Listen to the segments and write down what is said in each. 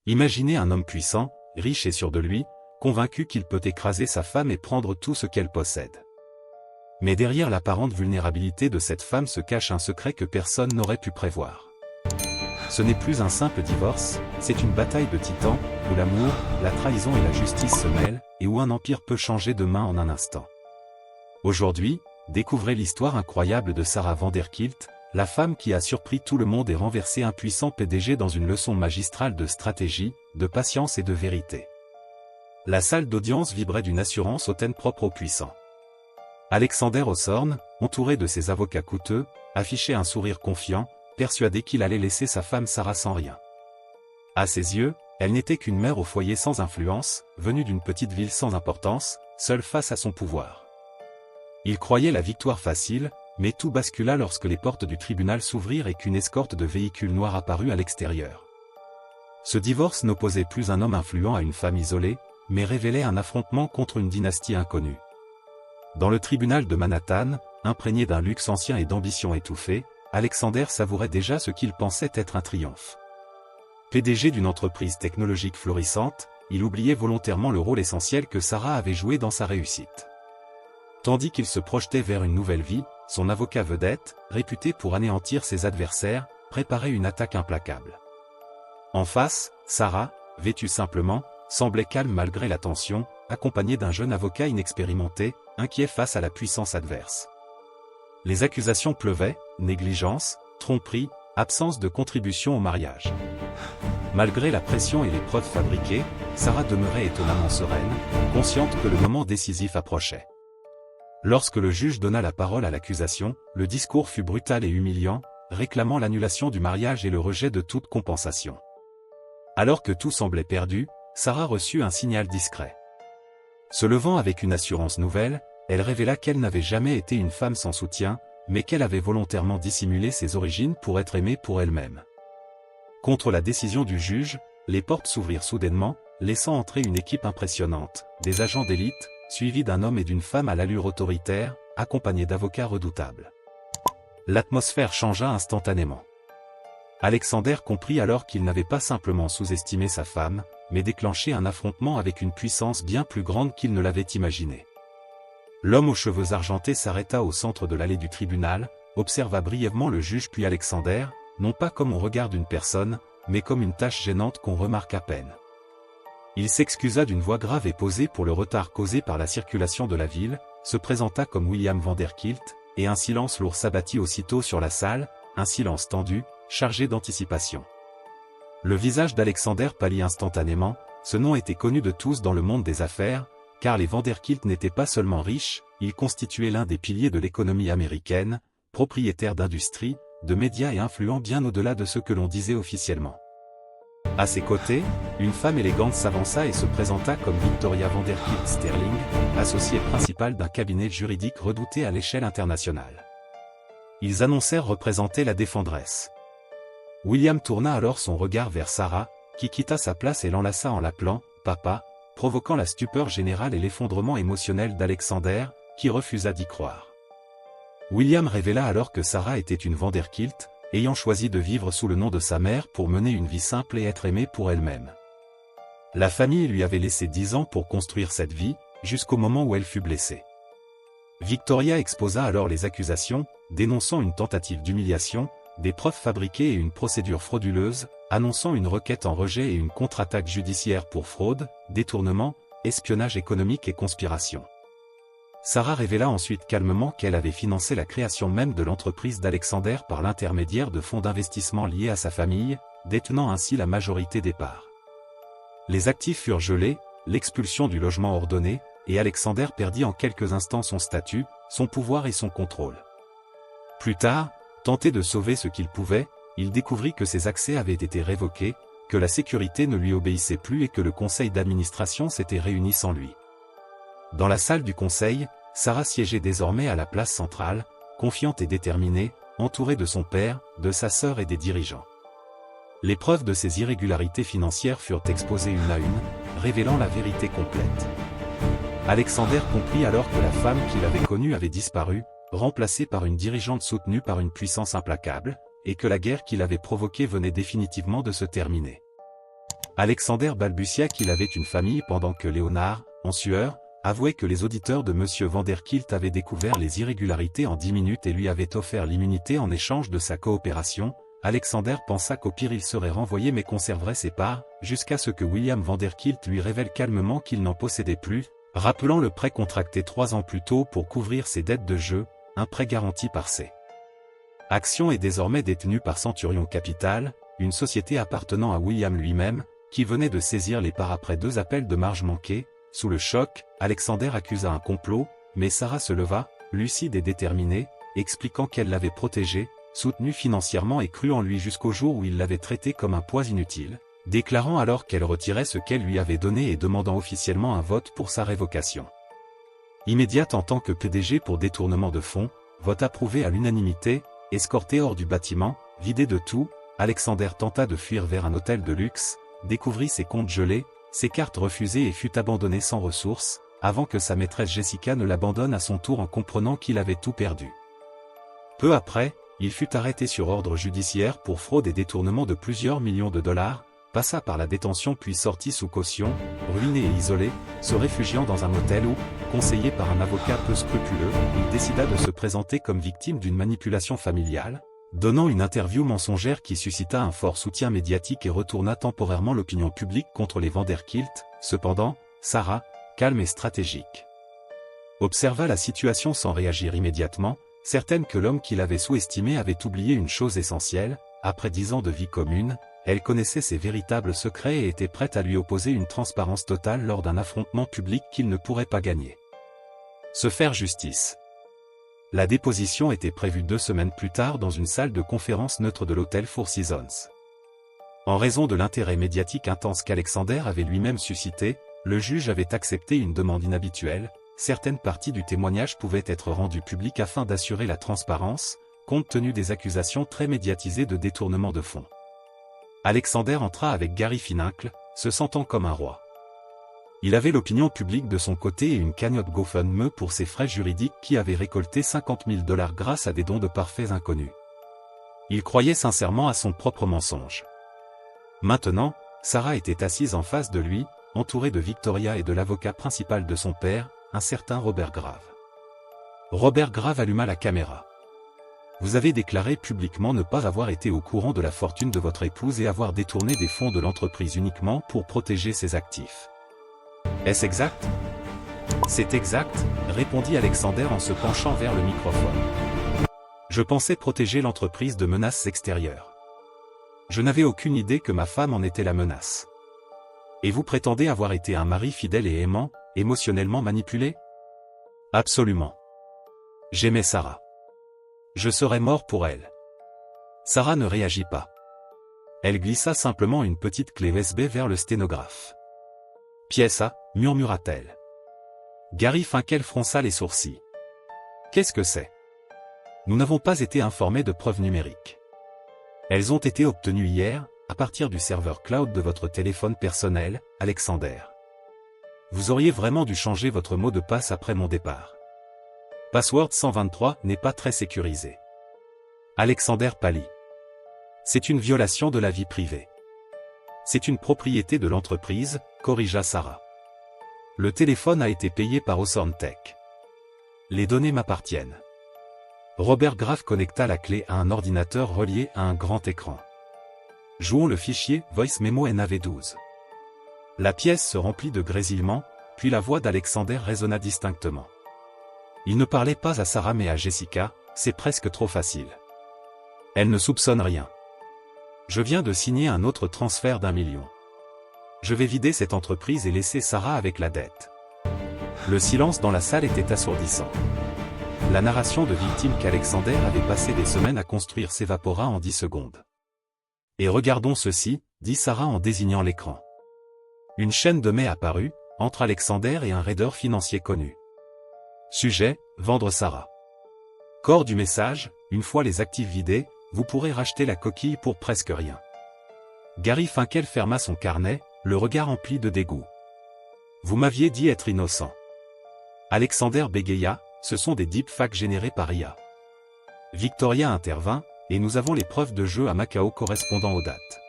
Imaginez un homme puissant, riche et sûr de lui, convaincu qu'il peut écraser sa femme et prendre tout ce qu'elle possède. Mais derrière l'apparente vulnérabilité de cette femme se cache un secret que personne n'aurait pu prévoir. Ce n'est plus un simple divorce, c'est une bataille de titans, où l'amour, la trahison et la justice se mêlent, et où un empire peut changer de main en un instant. Aujourd'hui, découvrez l'histoire incroyable de Sarah Vanderkilt, la femme qui a surpris tout le monde et renversé un puissant PDG dans une leçon magistrale de stratégie, de patience et de vérité. La salle d'audience vibrait d'une assurance hautaine propre aux puissants. Alexander Osorn, entouré de ses avocats coûteux, affichait un sourire confiant, persuadé qu'il allait laisser sa femme Sarah sans rien. À ses yeux, elle n'était qu'une mère au foyer sans influence, venue d'une petite ville sans importance, seule face à son pouvoir. Il croyait la victoire facile, mais tout bascula lorsque les portes du tribunal s'ouvrirent et qu'une escorte de véhicules noirs apparut à l'extérieur. Ce divorce n'opposait plus un homme influent à une femme isolée, mais révélait un affrontement contre une dynastie inconnue. Dans le tribunal de Manhattan, imprégné d'un luxe ancien et d'ambition étouffée, Alexander savourait déjà ce qu'il pensait être un triomphe. PDG d'une entreprise technologique florissante, il oubliait volontairement le rôle essentiel que Sarah avait joué dans sa réussite. Tandis qu'il se projetait vers une nouvelle vie, son avocat vedette, réputé pour anéantir ses adversaires, préparait une attaque implacable. En face, Sarah, vêtue simplement, semblait calme malgré la tension, accompagnée d'un jeune avocat inexpérimenté, inquiet face à la puissance adverse. Les accusations pleuvaient, négligence, tromperie, absence de contribution au mariage. Malgré la pression et les preuves fabriquées, Sarah demeurait étonnamment sereine, consciente que le moment décisif approchait. Lorsque le juge donna la parole à l'accusation, le discours fut brutal et humiliant, réclamant l'annulation du mariage et le rejet de toute compensation. Alors que tout semblait perdu, Sarah reçut un signal discret. Se levant avec une assurance nouvelle, elle révéla qu'elle n'avait jamais été une femme sans soutien, mais qu'elle avait volontairement dissimulé ses origines pour être aimée pour elle-même. Contre la décision du juge, les portes s'ouvrirent soudainement, laissant entrer une équipe impressionnante, des agents d'élite, suivis d'un homme et d'une femme à l'allure autoritaire, accompagnés d'avocats redoutables. L'atmosphère changea instantanément. Alexander comprit alors qu'il n'avait pas simplement sous-estimé sa femme, mais déclenché un affrontement avec une puissance bien plus grande qu'il ne l'avait imaginé. L'homme aux cheveux argentés s'arrêta au centre de l'allée du tribunal, observa brièvement le juge puis Alexander, non pas comme on regarde une personne, mais comme une tâche gênante qu'on remarque à peine. Il s'excusa d'une voix grave et posée pour le retard causé par la circulation de la ville, se présenta comme William Vanderkilt, et un silence lourd s'abattit aussitôt sur la salle, un silence tendu, chargé d'anticipation. Le visage d'Alexander pâlit instantanément, ce nom était connu de tous dans le monde des affaires, car les Vanderkilt n'étaient pas seulement riches, ils constituaient l'un des piliers de l'économie américaine, propriétaires d'industries, de médias et influents bien au-delà de ce que l'on disait officiellement. À ses côtés, une femme élégante s'avança et se présenta comme Victoria Vanderkilt Sterling, associée principale d'un cabinet juridique redouté à l'échelle internationale. Ils annoncèrent représenter la défenderesse. William tourna alors son regard vers Sarah, qui quitta sa place et l'enlaça en l'appelant « Papa », provoquant la stupeur générale et l'effondrement émotionnel d'Alexander, qui refusa d'y croire. William révéla alors que Sarah était une Vanderkilt, ayant choisi de vivre sous le nom de sa mère pour mener une vie simple et être aimée pour elle-même. La famille lui avait laissé 10 ans pour construire cette vie, jusqu'au moment où elle fut blessée. Victoria exposa alors les accusations, dénonçant une tentative d'humiliation, des preuves fabriquées et une procédure frauduleuse, annonçant une requête en rejet et une contre-attaque judiciaire pour fraude, détournement, espionnage économique et conspiration. Sarah révéla ensuite calmement qu'elle avait financé la création même de l'entreprise d'Alexander par l'intermédiaire de fonds d'investissement liés à sa famille, détenant ainsi la majorité des parts. Les actifs furent gelés, l'expulsion du logement ordonnée, et Alexander perdit en quelques instants son statut, son pouvoir et son contrôle. Plus tard, tenté de sauver ce qu'il pouvait, il découvrit que ses accès avaient été révoqués, que la sécurité ne lui obéissait plus et que le conseil d'administration s'était réuni sans lui. Dans la salle du conseil, Sarah siégeait désormais à la place centrale, confiante et déterminée, entourée de son père, de sa sœur et des dirigeants. Les preuves de ses irrégularités financières furent exposées une à une, révélant la vérité complète. Alexander comprit alors que la femme qu'il avait connue avait disparu, remplacée par une dirigeante soutenue par une puissance implacable, et que la guerre qu'il avait provoquée venait définitivement de se terminer. Alexander balbutia qu'il avait une famille pendant que Léonard, en sueur, avouait que les auditeurs de M. Vanderkilt avaient découvert les irrégularités en 10 minutes et lui avaient offert l'immunité en échange de sa coopération. Alexander pensa qu'au pire il serait renvoyé mais conserverait ses parts, jusqu'à ce que William Vanderkilt lui révèle calmement qu'il n'en possédait plus, rappelant le prêt contracté 3 ans plus tôt pour couvrir ses dettes de jeu, un prêt garanti par ses actions est désormais détenu par Centurion Capital, une société appartenant à William lui-même, qui venait de saisir les parts après 2 appels de marge manqués. Sous le choc, Alexander accusa un complot, mais Sarah se leva, lucide et déterminée, expliquant qu'elle l'avait protégé, soutenu financièrement et cru en lui jusqu'au jour où il l'avait traité comme un poids inutile, déclarant alors qu'elle retirait ce qu'elle lui avait donné et demandant officiellement un vote pour sa révocation immédiate en tant que PDG pour détournement de fonds, vote approuvé à l'unanimité. Escorté hors du bâtiment, vidé de tout, Alexander tenta de fuir vers un hôtel de luxe, découvrit ses comptes gelés, ses cartes refusées et fut abandonné sans ressources, avant que sa maîtresse Jessica ne l'abandonne à son tour en comprenant qu'il avait tout perdu. Peu après, il fut arrêté sur ordre judiciaire pour fraude et détournement de plusieurs millions de dollars, passa par la détention puis sortit sous caution, ruiné et isolé, se réfugiant dans un motel où, conseillé par un avocat peu scrupuleux, il décida de se présenter comme victime d'une manipulation familiale, donnant une interview mensongère qui suscita un fort soutien médiatique et retourna temporairement l'opinion publique contre les Vanderkilt. Cependant, Sarah, calme et stratégique, observa la situation sans réagir immédiatement, certaine que l'homme qui l'avait sous-estimé avait oublié une chose essentielle: après 10 ans de vie commune, elle connaissait ses véritables secrets et était prête à lui opposer une transparence totale lors d'un affrontement public qu'il ne pourrait pas gagner. Se faire justice. La déposition était prévue 2 semaines plus tard dans une salle de conférence neutre de l'hôtel Four Seasons. En raison de l'intérêt médiatique intense qu'Alexander avait lui-même suscité, le juge avait accepté une demande inhabituelle. Certaines parties du témoignage pouvaient être rendues publiques afin d'assurer la transparence, compte tenu des accusations très médiatisées de détournement de fonds. Alexander entra avec Gary Finkel, se sentant comme un roi. Il avait l'opinion publique de son côté et une cagnotte GoFundMe pour ses frais juridiques qui avait récolté 50 000 $ grâce à des dons de parfaits inconnus. Il croyait sincèrement à son propre mensonge. Maintenant, Sarah était assise en face de lui, entourée de Victoria et de l'avocat principal de son père, un certain Robert Grave. Robert Grave alluma la caméra. Vous avez déclaré publiquement ne pas avoir été au courant de la fortune de votre épouse et avoir détourné des fonds de l'entreprise uniquement pour protéger ses actifs. Est-ce exact? C'est exact, répondit Alexander en se penchant vers le microphone. Je pensais protéger l'entreprise de menaces extérieures. Je n'avais aucune idée que ma femme en était la menace. Et vous prétendez avoir été un mari fidèle et aimant, émotionnellement manipulé? Absolument. J'aimais Sarah. Je serais mort pour elle. Sarah ne réagit pas. Elle glissa simplement une petite clé USB vers le sténographe. Pièce A, murmura-t-elle. Gary Finkel fronça les sourcils. Qu'est-ce que c'est? Nous n'avons pas été informés de preuves numériques. Elles ont été obtenues hier, à partir du serveur cloud de votre téléphone personnel, Alexander. Vous auriez vraiment dû changer votre mot de passe après mon départ. Password 123 n'est pas très sécurisé. Alexander pâlit. C'est une violation de la vie privée. C'est une propriété de l'entreprise, corrigea Sarah. Le téléphone a été payé par Awesome Tech. Les données m'appartiennent. Robert Grave connecta la clé à un ordinateur relié à un grand écran. Jouons le fichier Voice Memo NAV12. La pièce se remplit de grésillements, puis la voix d'Alexander résonna distinctement. Il ne parlait pas à Sarah mais à Jessica, c'est presque trop facile. Elle ne soupçonne rien. Je viens de signer un autre transfert d'1 million. Je vais vider cette entreprise et laisser Sarah avec la dette. Le silence dans la salle était assourdissant. La narration de victime qu'Alexander avait passé des semaines à construire s'évapora en 10 secondes. Et regardons ceci, dit Sarah en désignant l'écran. Une chaîne de mai apparut, entre Alexander et un raideur financier connu. Sujet, vendre Sarah. Corps du message, une fois les actifs vidés, vous pourrez racheter la coquille pour presque rien. Gary Finkel ferma son carnet, le regard empli de dégoût. Vous m'aviez dit être innocent. Alexander bégaya, ce sont des deepfakes générés par IA. Victoria intervint, et nous avons les preuves de jeu à Macao correspondant aux dates.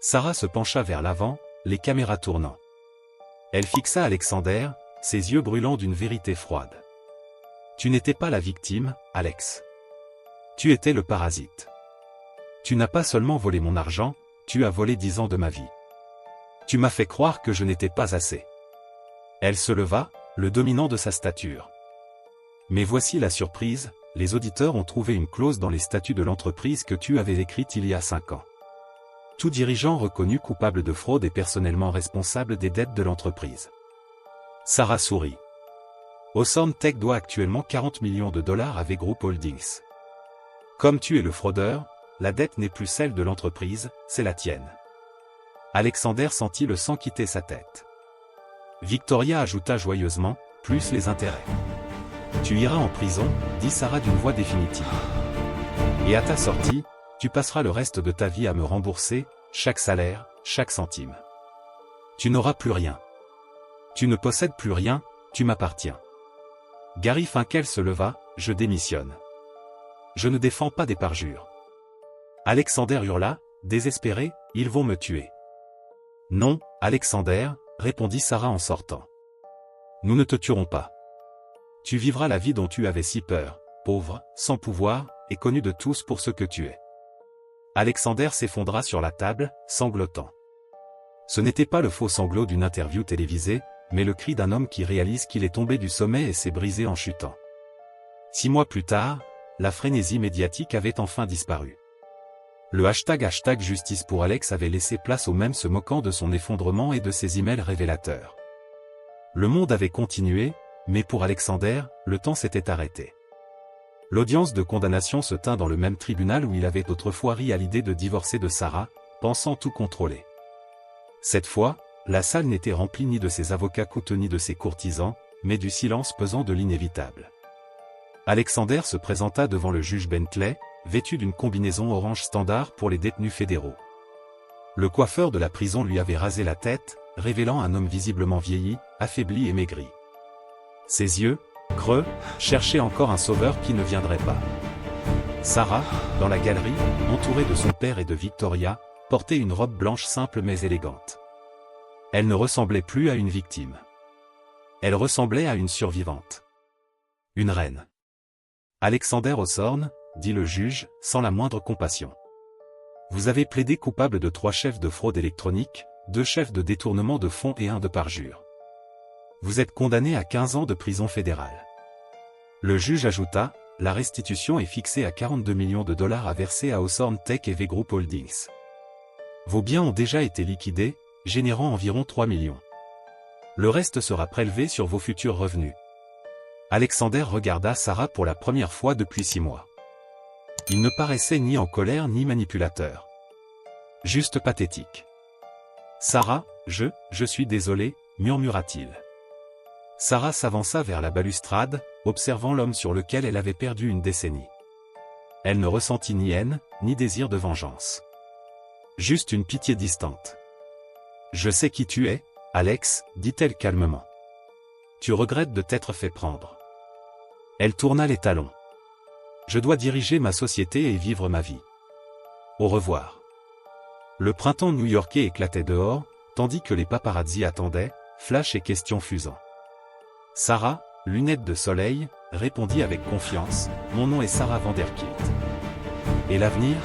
Sarah se pencha vers l'avant, les caméras tournant. Elle fixa Alexander, ses yeux brûlants d'une vérité froide. Tu n'étais pas la victime, Alex. Tu étais le parasite. Tu n'as pas seulement volé mon argent, tu as volé 10 ans de ma vie. Tu m'as fait croire que je n'étais pas assez. Elle se leva, le dominant de sa stature. Mais voici la surprise, les auditeurs ont trouvé une clause dans les statuts de l'entreprise que tu avais écrite il y a 5 ans. Tout dirigeant reconnu coupable de fraude est personnellement responsable des dettes de l'entreprise. Sarah sourit. Hawthorne Tech doit actuellement 40 millions de dollars à V-Group Holdings. Comme tu es le fraudeur, la dette n'est plus celle de l'entreprise, c'est la tienne. Alexander sentit le sang quitter sa tête. Victoria ajouta joyeusement, plus les intérêts. Tu iras en prison, dit Sarah d'une voix définitive. Et à ta sortie, tu passeras le reste de ta vie à me rembourser, chaque salaire, chaque centime. Tu n'auras plus rien. Tu ne possèdes plus rien, tu m'appartiens. Gary Finkel se leva, je démissionne. Je ne défends pas des parjures. Alexander hurla, désespéré, ils vont me tuer. Non, Alexander, répondit Sarah en sortant. Nous ne te tuerons pas. Tu vivras la vie dont tu avais si peur, pauvre, sans pouvoir, et connu de tous pour ce que tu es. Alexander s'effondra sur la table, sanglotant. Ce n'était pas le faux sanglot d'une interview télévisée, mais le cri d'un homme qui réalise qu'il est tombé du sommet et s'est brisé en chutant. 6 mois plus tard, la frénésie médiatique avait enfin disparu. Le hashtag #justice pour Alex avait laissé place au même se moquant de son effondrement et de ses emails révélateurs. Le monde avait continué, mais pour Alexander, le temps s'était arrêté. L'audience de condamnation se tint dans le même tribunal où il avait autrefois ri à l'idée de divorcer de Sarah, pensant tout contrôler. Cette fois, la salle n'était remplie ni de ses avocats coûteux ni de ses courtisans, mais du silence pesant de l'inévitable. Alexander se présenta devant le juge Bentley, vêtu d'une combinaison orange standard pour les détenus fédéraux. Le coiffeur de la prison lui avait rasé la tête, révélant un homme visiblement vieilli, affaibli et maigri. Ses yeux, creux, cherchaient encore un sauveur qui ne viendrait pas. Sarah, dans la galerie, entourée de son père et de Victoria, portait une robe blanche simple mais élégante. Elle ne ressemblait plus à une victime. Elle ressemblait à une survivante. Une reine. Alexander Hawthorne, dit le juge, sans la moindre compassion. Vous avez plaidé coupable de 3 chefs de fraude électronique, 2 chefs de détournement de fonds et 1 de parjure. Vous êtes condamné à 15 ans de prison fédérale. Le juge ajouta, la restitution est fixée à 42 millions de dollars à verser à Hawthorne Tech et V-Group Holdings. Vos biens ont déjà été liquidés, générant environ 3 millions. Le reste sera prélevé sur vos futurs revenus. Alexander regarda Sarah pour la première fois depuis 6 mois. Il ne paraissait ni en colère ni manipulateur. Juste pathétique. Sarah, je suis désolé, murmura-t-il. Sarah s'avança vers la balustrade, observant l'homme sur lequel elle avait perdu une décennie. Elle ne ressentit ni haine, ni désir de vengeance. Juste une pitié distante. Je sais qui tu es, Alex, dit-elle calmement. Tu regrettes de t'être fait prendre. Elle tourna les talons. Je dois diriger ma société et vivre ma vie. Au revoir. Le printemps new-yorkais éclatait dehors, tandis que les paparazzi attendaient, flash et questions fusant. Sarah, lunettes de soleil, répondit avec confiance, mon nom est Sarah Vanderkilt. Et l'avenir?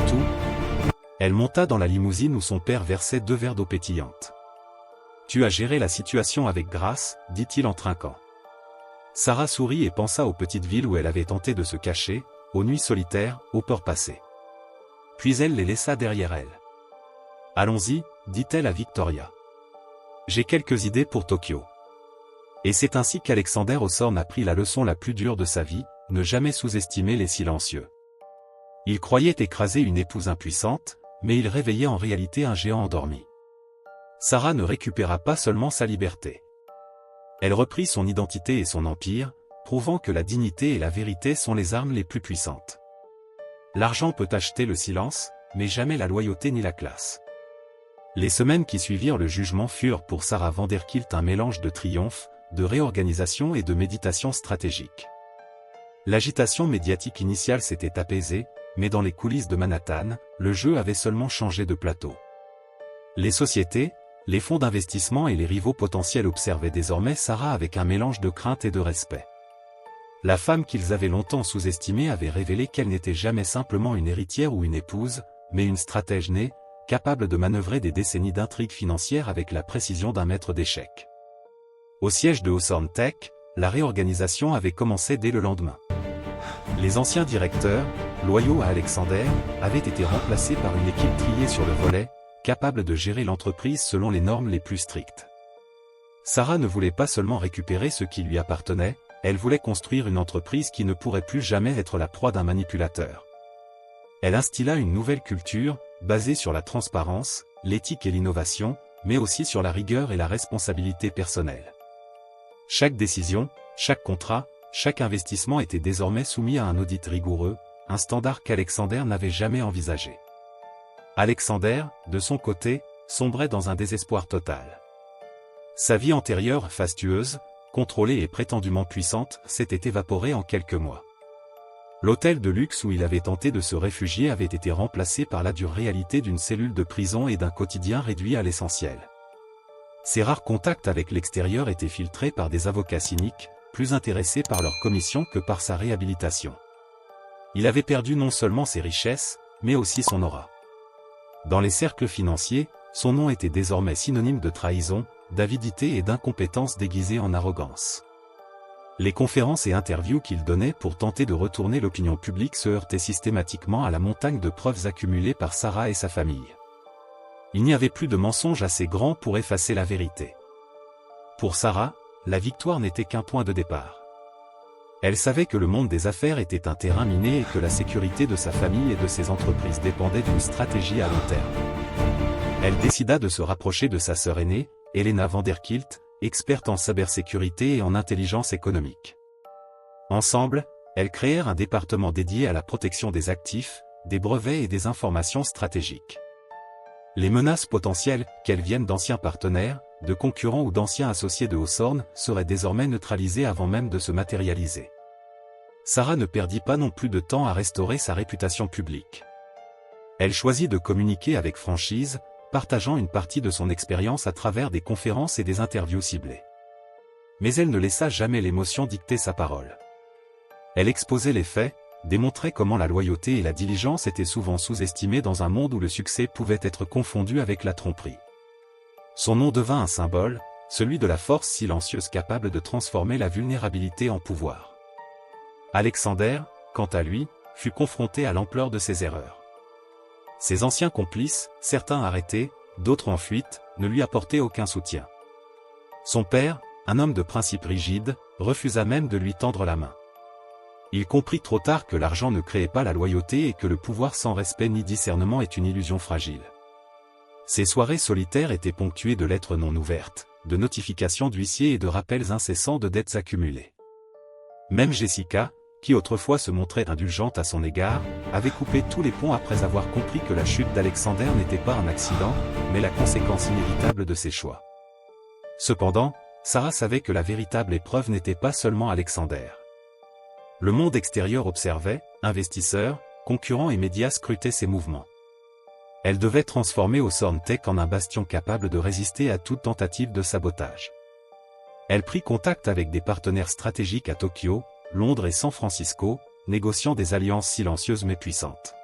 Tout. Elle monta dans la limousine où son père versait 2 verres d'eau pétillante. Tu as géré la situation avec grâce, dit-il en trinquant. Sarah sourit et pensa aux petites villes où elle avait tenté de se cacher, aux nuits solitaires, aux peurs passées. Puis elle les laissa derrière elle. Allons-y, dit-elle à Victoria. J'ai quelques idées pour Tokyo. Et c'est ainsi qu'Alexander Hawthorne apprit la leçon la plus dure de sa vie, ne jamais sous-estimer les silencieux. Il croyait écraser une épouse impuissante, mais il réveillait en réalité un géant endormi. Sarah ne récupéra pas seulement sa liberté. Elle reprit son identité et son empire, prouvant que la dignité et la vérité sont les armes les plus puissantes. L'argent peut acheter le silence, mais jamais la loyauté ni la classe. Les semaines qui suivirent le jugement furent pour Sarah Vanderkilt un mélange de triomphe, de réorganisation et de méditation stratégique. L'agitation médiatique initiale s'était apaisée, mais dans les coulisses de Manhattan, le jeu avait seulement changé de plateau. Les sociétés, les fonds d'investissement et les rivaux potentiels observaient désormais Sarah avec un mélange de crainte et de respect. La femme qu'ils avaient longtemps sous-estimée avait révélé qu'elle n'était jamais simplement une héritière ou une épouse, mais une stratège née, capable de manœuvrer des décennies d'intrigues financières avec la précision d'un maître d'échecs. Au siège de Hawthorne Tech, la réorganisation avait commencé dès le lendemain. Les anciens directeurs, loyaux à Alexander, avaient été remplacés par une équipe triée sur le volet, capable de gérer l'entreprise selon les normes les plus strictes. Sarah ne voulait pas seulement récupérer ce qui lui appartenait, elle voulait construire une entreprise qui ne pourrait plus jamais être la proie d'un manipulateur. Elle instilla une nouvelle culture, basée sur la transparence, l'éthique et l'innovation, mais aussi sur la rigueur et la responsabilité personnelle. Chaque décision, chaque contrat, chaque investissement était désormais soumis à un audit rigoureux, un standard qu'Alexander n'avait jamais envisagé. Alexander, de son côté, sombrait dans un désespoir total. Sa vie antérieure fastueuse, contrôlée et prétendument puissante, s'était évaporée en quelques mois. L'hôtel de luxe où il avait tenté de se réfugier avait été remplacé par la dure réalité d'une cellule de prison et d'un quotidien réduit à l'essentiel. Ses rares contacts avec l'extérieur étaient filtrés par des avocats cyniques, plus intéressés par leur commission que par sa réhabilitation. Il avait perdu non seulement ses richesses, mais aussi son aura. Dans les cercles financiers, son nom était désormais synonyme de trahison, d'avidité et d'incompétence déguisée en arrogance. Les conférences et interviews qu'il donnait pour tenter de retourner l'opinion publique se heurtaient systématiquement à la montagne de preuves accumulées par Sarah et sa famille. Il n'y avait plus de mensonges assez grands pour effacer la vérité. Pour Sarah, la victoire n'était qu'un point de départ. Elle savait que le monde des affaires était un terrain miné et que la sécurité de sa famille et de ses entreprises dépendait d'une stratégie à long terme. Elle décida de se rapprocher de sa sœur aînée, Helena Vanderkilt, experte en cybersécurité et en intelligence économique. Ensemble, elles créèrent un département dédié à la protection des actifs, des brevets et des informations stratégiques. Les menaces potentielles, qu'elles viennent d'anciens partenaires, de concurrents ou d'anciens associés de Hawthorne, seraient désormais neutralisées avant même de se matérialiser. Sarah ne perdit pas non plus de temps à restaurer sa réputation publique. Elle choisit de communiquer avec franchise, partageant une partie de son expérience à travers des conférences et des interviews ciblées. Mais elle ne laissa jamais l'émotion dicter sa parole. Elle exposait les faits, démontrait comment la loyauté et la diligence étaient souvent sous-estimées dans un monde où le succès pouvait être confondu avec la tromperie. Son nom devint un symbole, celui de la force silencieuse capable de transformer la vulnérabilité en pouvoir. Alexander, quant à lui, fut confronté à l'ampleur de ses erreurs. Ses anciens complices, certains arrêtés, d'autres en fuite, ne lui apportaient aucun soutien. Son père, un homme de principes rigides, refusa même de lui tendre la main. Il comprit trop tard que l'argent ne créait pas la loyauté et que le pouvoir sans respect ni discernement est une illusion fragile. Ses soirées solitaires étaient ponctuées de lettres non ouvertes, de notifications d'huissiers et de rappels incessants de dettes accumulées. Même Jessica, qui autrefois se montrait indulgente à son égard, avait coupé tous les ponts après avoir compris que la chute d'Alexander n'était pas un accident, mais la conséquence inévitable de ses choix. Cependant, Sarah savait que la véritable épreuve n'était pas seulement Alexander. Le monde extérieur observait, investisseurs, concurrents et médias scrutaient ses mouvements. Elle devait transformer Hawthorne Tech en un bastion capable de résister à toute tentative de sabotage. Elle prit contact avec des partenaires stratégiques à Tokyo, Londres et San Francisco, négociant des alliances silencieuses mais puissantes.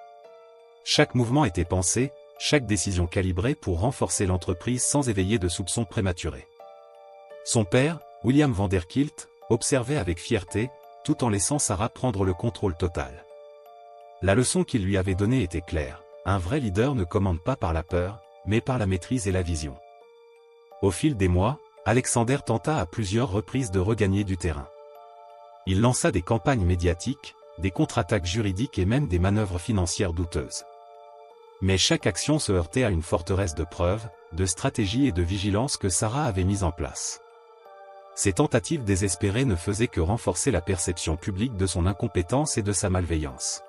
Chaque mouvement était pensé, chaque décision calibrée pour renforcer l'entreprise sans éveiller de soupçons prématurés. Son père, William Vanderkilt, observait avec fierté, tout en laissant Sarah prendre le contrôle total. La leçon qu'il lui avait donnée était claire, un vrai leader ne commande pas par la peur, mais par la maîtrise et la vision. Au fil des mois, Alexander tenta à plusieurs reprises de regagner du terrain. Il lança des campagnes médiatiques, des contre-attaques juridiques et même des manœuvres financières douteuses. Mais chaque action se heurtait à une forteresse de preuves, de stratégies et de vigilance que Sarah avait mise en place. Ces tentatives désespérées ne faisaient que renforcer la perception publique de son incompétence et de sa malveillance.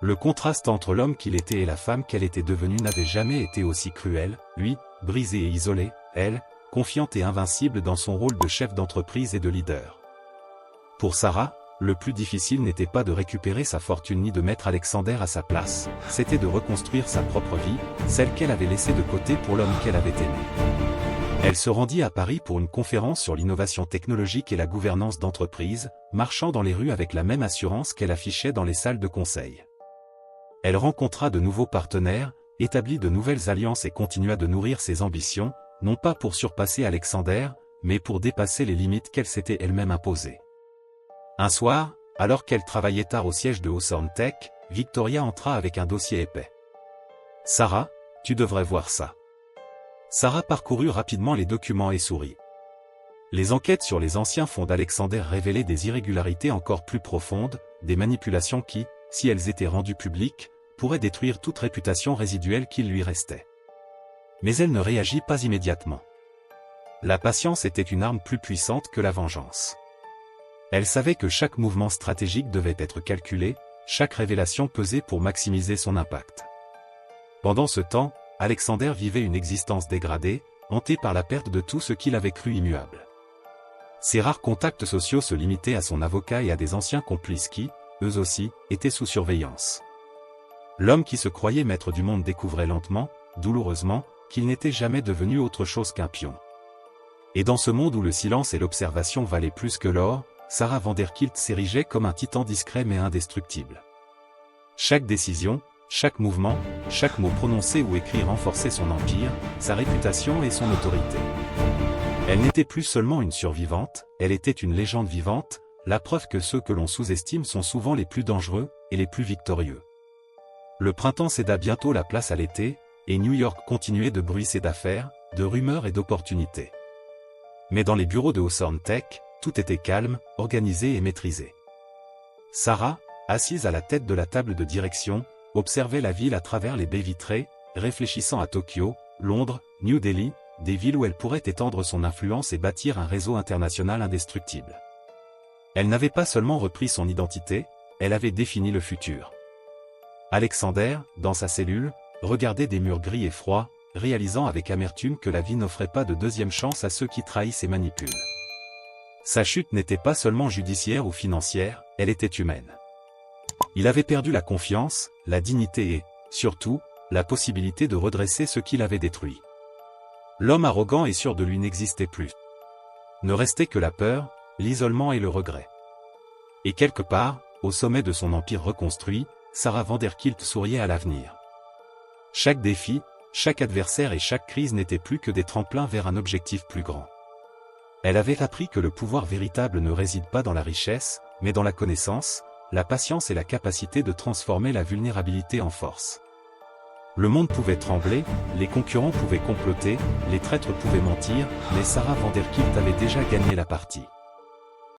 Le contraste entre l'homme qu'il était et la femme qu'elle était devenue n'avait jamais été aussi cruel, lui, brisé et isolé, elle, confiante et invincible dans son rôle de chef d'entreprise et de leader. Pour Sarah, le plus difficile n'était pas de récupérer sa fortune ni de mettre Alexander à sa place, c'était de reconstruire sa propre vie, celle qu'elle avait laissée de côté pour l'homme qu'elle avait aimé. Elle se rendit à Paris pour une conférence sur l'innovation technologique et la gouvernance d'entreprise, marchant dans les rues avec la même assurance qu'elle affichait dans les salles de conseil. Elle rencontra de nouveaux partenaires, établit de nouvelles alliances et continua de nourrir ses ambitions, non pas pour surpasser Alexander, mais pour dépasser les limites qu'elle s'était elle-même imposées. Un soir, alors qu'elle travaillait tard au siège de Hawthorne Tech, Victoria entra avec un dossier épais. « Sarah, tu devrais voir ça. » Sarah parcourut rapidement les documents et sourit. Les enquêtes sur les anciens fonds d'Alexander révélaient des irrégularités encore plus profondes, des manipulations qui, si elles étaient rendues publiques, pourraient détruire toute réputation résiduelle qu'il lui restait. Mais elle ne réagit pas immédiatement. La patience était une arme plus puissante que la vengeance. Elle savait que chaque mouvement stratégique devait être calculé, chaque révélation pesait pour maximiser son impact. Pendant ce temps, Alexander vivait une existence dégradée, hanté par la perte de tout ce qu'il avait cru immuable. Ses rares contacts sociaux se limitaient à son avocat et à des anciens complices qui, eux aussi, étaient sous surveillance. L'homme qui se croyait maître du monde découvrait lentement, douloureusement, qu'il n'était jamais devenu autre chose qu'un pion. Et dans ce monde où le silence et l'observation valaient plus que l'or, Sarah Vanderkilt s'érigeait comme un titan discret mais indestructible. Chaque décision, chaque mouvement, chaque mot prononcé ou écrit renforçait son empire, sa réputation et son autorité. Elle n'était plus seulement une survivante, elle était une légende vivante, la preuve que ceux que l'on sous-estime sont souvent les plus dangereux et les plus victorieux. Le printemps céda bientôt la place à l'été, et New York continuait de bruisser d'affaires, de rumeurs et d'opportunités. Mais dans les bureaux de Hawthorne Tech, tout était calme, organisé et maîtrisé. Sarah, assise à la tête de la table de direction, observait la ville à travers les baies vitrées, réfléchissant à Tokyo, Londres, New Delhi, des villes où elle pourrait étendre son influence et bâtir un réseau international indestructible. Elle n'avait pas seulement repris son identité, elle avait défini le futur. Alexander, dans sa cellule, regardait des murs gris et froids, réalisant avec amertume que la vie n'offrait pas de deuxième chance à ceux qui trahissent et manipulent. Sa chute n'était pas seulement judiciaire ou financière, elle était humaine. Il avait perdu la confiance, la dignité et, surtout, la possibilité de redresser ce qu'il avait détruit. L'homme arrogant et sûr de lui n'existait plus. Ne restait que la peur, l'isolement et le regret. Et quelque part, au sommet de son empire reconstruit, Sarah Vanderkilt souriait à l'avenir. Chaque défi, chaque adversaire et chaque crise n'étaient plus que des tremplins vers un objectif plus grand. Elle avait appris que le pouvoir véritable ne réside pas dans la richesse, mais dans la connaissance, la patience et la capacité de transformer la vulnérabilité en force. Le monde pouvait trembler, les concurrents pouvaient comploter, les traîtres pouvaient mentir, mais Sarah Vanderkilt avait déjà gagné la partie.